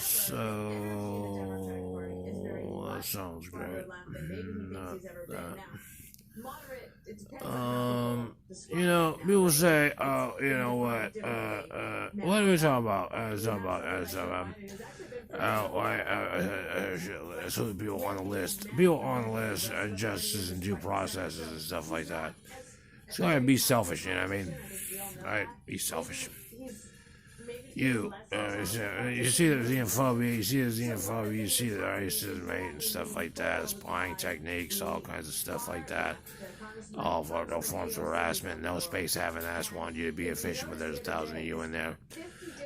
So that sounds great. Not that. People say, "Oh, you know what are we talking about?" That's who the people on the list. People on the list are justices and due processes and stuff like that. So I be selfish, you know what I mean? Right? Be selfish. You see the xenophobia, you see the racism, right, and stuff like that, spying techniques, all kinds of stuff like that. All forms of harassment, no space having ass want you to be efficient, but there's 1,000 of you in there,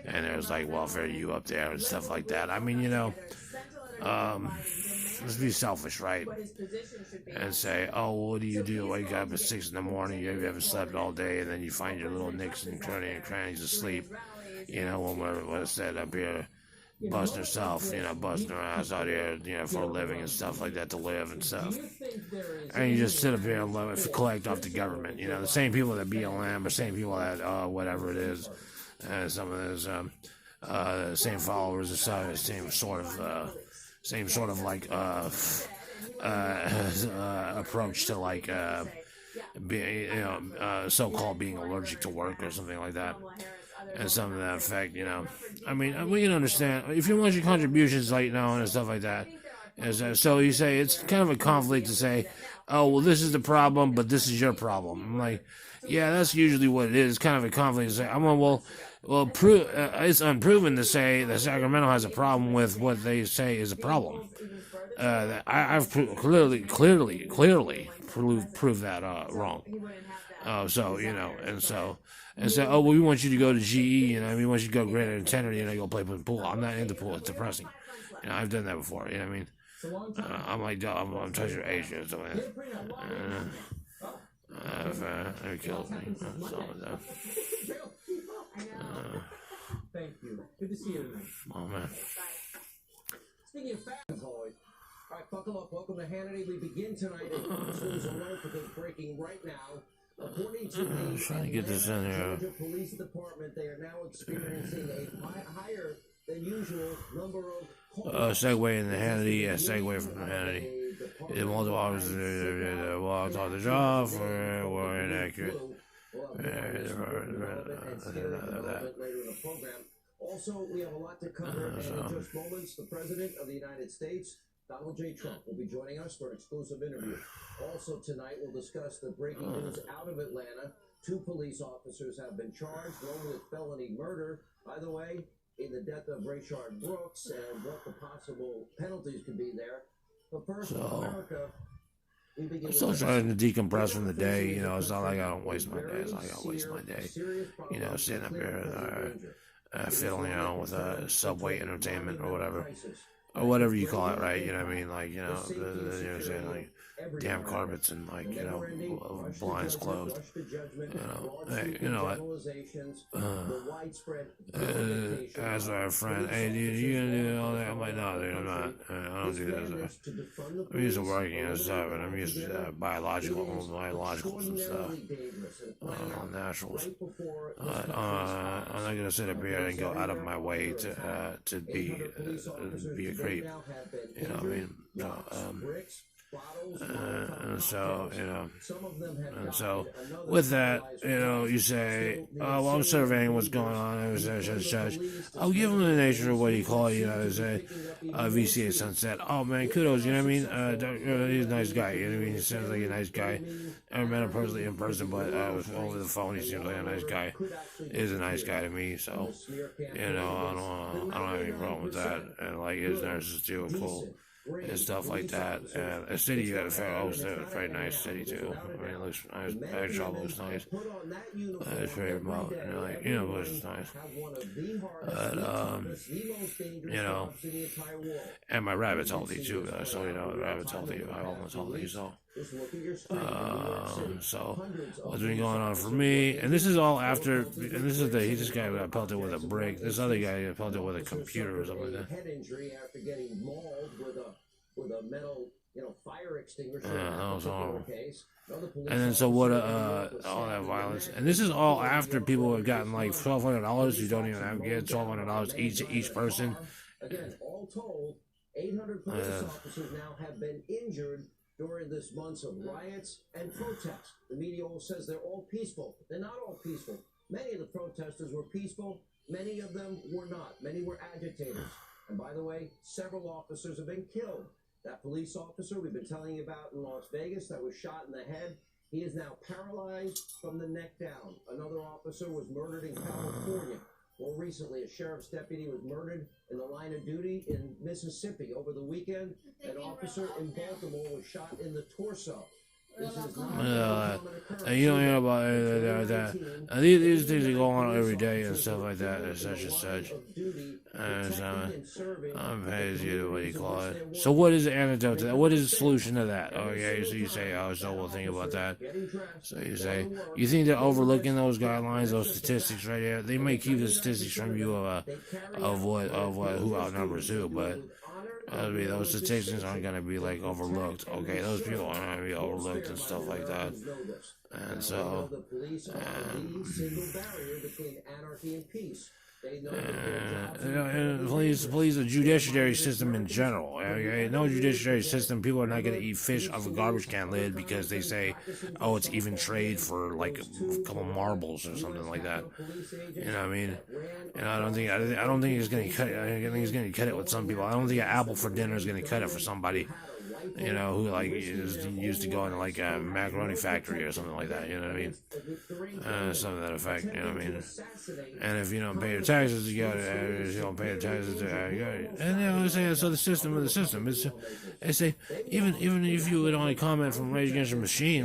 and there's like welfare you up there and stuff like that. I mean, let's be selfish, right? And say, oh, what do you do? Wake up at 6 in the morning, you haven't slept all day, and then you find your little nicks and crannies asleep. When we're set up here, busting herself, busting her ass out here, for a living and stuff like that, to live and stuff. And you just sit up here and collect off the government. The same people that BLM, or same people that, whatever it is, some of those, same followers, same sort of like, approach to like, so-called being allergic to work or something like that. And something to that effect, I mean, we can understand if you want your contributions, like, and stuff like that. So you say it's kind of a conflict to say, oh, well, this is the problem, but this is your problem. I'm like, yeah, that's usually what it is. It's kind of a conflict to say, it's unproven to say that Sacramento has a problem with what they say is a problem. I've clearly proved that wrong. And so, oh, well, we want you to go to GE, we want you to go greater than 10, go play pool. I'm not into pool. It's depressing. I've done that before, what I mean? I'm like, I'm touching your age or something. I've killed me. Thank you. Good to see you tonight. Oh, man. Speaking of fans, as always. All right, buckle up. Welcome to Hannity. We begin tonight at Fox News Alert with things breaking right now. According to the trying to get this in here. Georgia Police Department, they are now experiencing a higher than usual number of segue in the Hannity, segue from the Hannity. The multiple officers walked off the job were inaccurate. Also, we have a lot to cover, and in just moments, the President of the United States, Donald J. Trump, will be joining us for an exclusive interview. Also tonight, we'll discuss the breaking news out of Atlanta. 2 police officers have been charged, one with felony murder, by the way, in the death of Rayshard Brooks, and what the possible penalties could be there. But first, America, we begin I'm still trying to decompress from the day. It's not like I don't waste my day. It's like I don't waste my day. Sitting up here fiddling around with Subway Entertainment or whatever you call it, right? You know what I mean? Like, saying like damn carpets and like, blinds closed. Hey, you know what? As our friend, hey, dude, you gonna do all that? I'm like, no, dude, I'm not. I don't do that. I'm used to working and stuff, and I'm used to biologicals and stuff, all naturals. I'm not gonna sit up here and go out of my way to be a creep. You know what I mean? And so with that, you say, oh, well, I'm surveying what's going on. I'll give him the nature of what he called, VCA Sunset. Oh, man, kudos, you know what I mean? He's a nice guy, you know what I mean? He sounds like a nice guy. I haven't met him personally in person, but over the phone, he seems like a nice guy. He's a nice guy to me, so, I don't have any problem with that. And, like, his nurses, too, are cool. And stuff like that. And a city you got a fair host there. It's a very nice city too. I mean, it looks nice. Backdrop looks nice. It's very remote. And it looks nice. But, and my rabbit's healthy too. So, the rabbit's healthy. My almost healthy. So, what's been going on for me? And this is all after. And this is this guy got pelted with a brick. This other guy got pelted with a computer or something like that. Head injury after getting mauled with a metal fire extinguisher in that that was particular horrible. case. Another police And then so what? officer in New York was All that stabbed in the violence, neck and this is and all killed in after New people York have gotten this like month. $1,200. You Police don't even actually have to get mowed down by a $1,200 man each driving a person. car. Again, all told, 800 police officers now have been injured during this months of riots and protests. The media all says they're all peaceful. They're not all peaceful. Many of the protesters were peaceful. Many of them were not. Many were agitators. And by the way, several officers have been killed. That police officer we've been telling you about in Las Vegas that was shot in the head, he is now paralyzed from the neck down. Another officer was murdered in California. More recently, a sheriff's deputy was murdered in the line of duty in Mississippi. Over the weekend, an officer in Baltimore was shot in the torso. This is not a common occurrence. And you don't hear about anything like that. And these things are going on every day and stuff like that, and such and such. And so, I'm pays you, what do you call it? So, what is the antidote to that? What is the solution to that? Oh, yeah, so you say, oh, so we'll think about that. So, you say, you think they're overlooking those guidelines, those statistics right there? They may keep the statistics from you of who outnumbers who, but. Those statistics aren't going to be like overlooked. Okay, those people aren't going to be overlooked and stuff like that. And so, police, the judiciary system in general. Okay? No judiciary system, people are not going to eat fish off a garbage can lid because they say, oh, it's even trade for like a couple marbles or something like that. You know what I mean? And I don't think he's going to cut it. I think he's going to cut it with some people. I don't think an apple for dinner is going to cut it for somebody. You know, who like is used to go into like a macaroni factory or something like that, you know what I mean? Something to that effect, you know what I mean? And if you don't pay your taxes, you got it. If you don't pay your taxes, you got it. And you know, so the system of the system. They say, even if you would only comment from Rage Against the Machine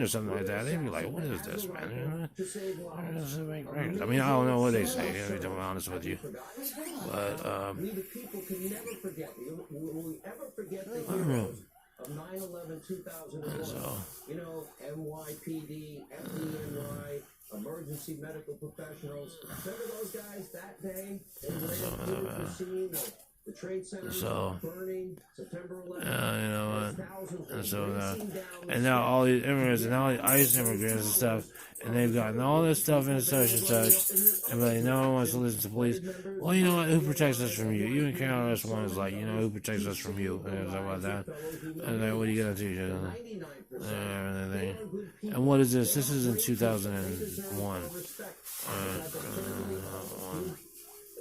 or something like that, they'd be like, what is this, man? I mean, I don't know what they say, to be honest with you. But, we the people can never forget. Will we ever forget the heroes of 9/11, 2001? You know, NYPD, FDNY, emergency medical professionals. Remember those guys that day? They ran through the scene. The trade center burning, September 11th. You know what? And so, and now all these immigrants and all these ICE immigrants and stuff, and they've gotten all this stuff in such and such, and like, no one wants to listen to police. Well, you know what? Who protects us from you? Even KRS-One is like, you know, who protects us from you? And stuff like that. And then, what are you gonna teach us? And what is this? This is in 2001.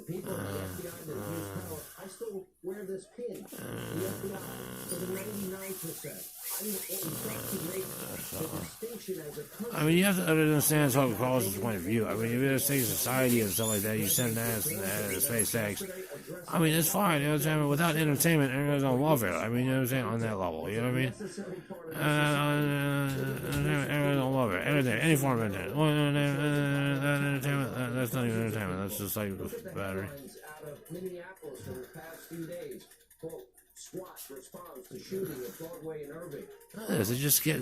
People at the FBI that use power, I still wear this pin. The FBI for the 99%. I mean, what we've got to make the distinction as a country. I mean, you have to understand Tucker Carlson's point of view. I mean, if it's a society and stuff like that, you send that and SpaceX. I mean, it's fine, you know what I'm saying? Without entertainment, everyone's on welfare. I mean, you know what I'm saying? On that level, you know what I mean? Everyone's on welfare. Entertainment, any form of entertainment. Entertainment, that's not even entertainment. That's just like battery. Out of Minneapolis in the past few days, quote, SWAT responds to shooting at Broadway in Irving.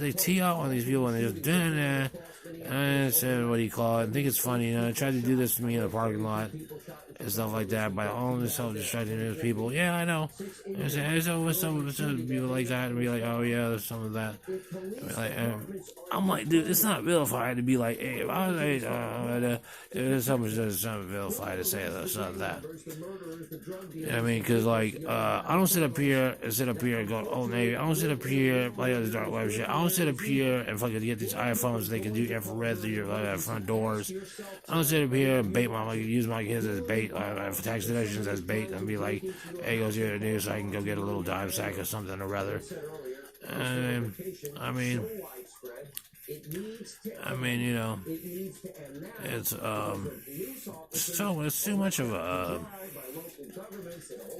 They tee out on these people and they just and said, what do you call it? I think it's funny, you know, they tried to do this to me in the parking lot and stuff like that by all this self-destructing these people. Yeah, I know. And so some people like that and be like, oh yeah, there's some of that. I'm like, dude, it's not vilified to be like, hey, if I was there's something vilified to say this or that. You know what I mean? Because like, I don't sit up here and go, oh Navy. I don't sit up here play all this dark web shit. I don't sit up here and fucking get these iPhones. They can do infrared through your front doors. I don't sit up here and use my kids as bait, for tax deductions as bait, and be like, hey, goes here to do so I can go get a little dime sack or something or rather. I mean, you know, it's too much of a.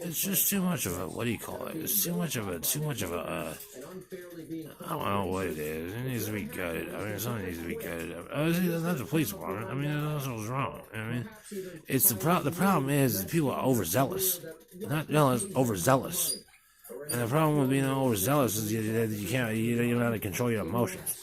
It's just too much of a, what do you call it? It's too much of a, I don't know what it is. It needs to be gutted. I mean, something needs to be gutted. Not the police department. I mean, that's what's wrong. I mean, it's the problem is people are overzealous. Not jealous, overzealous. And the problem with being overzealous is you don't know how to control your emotions.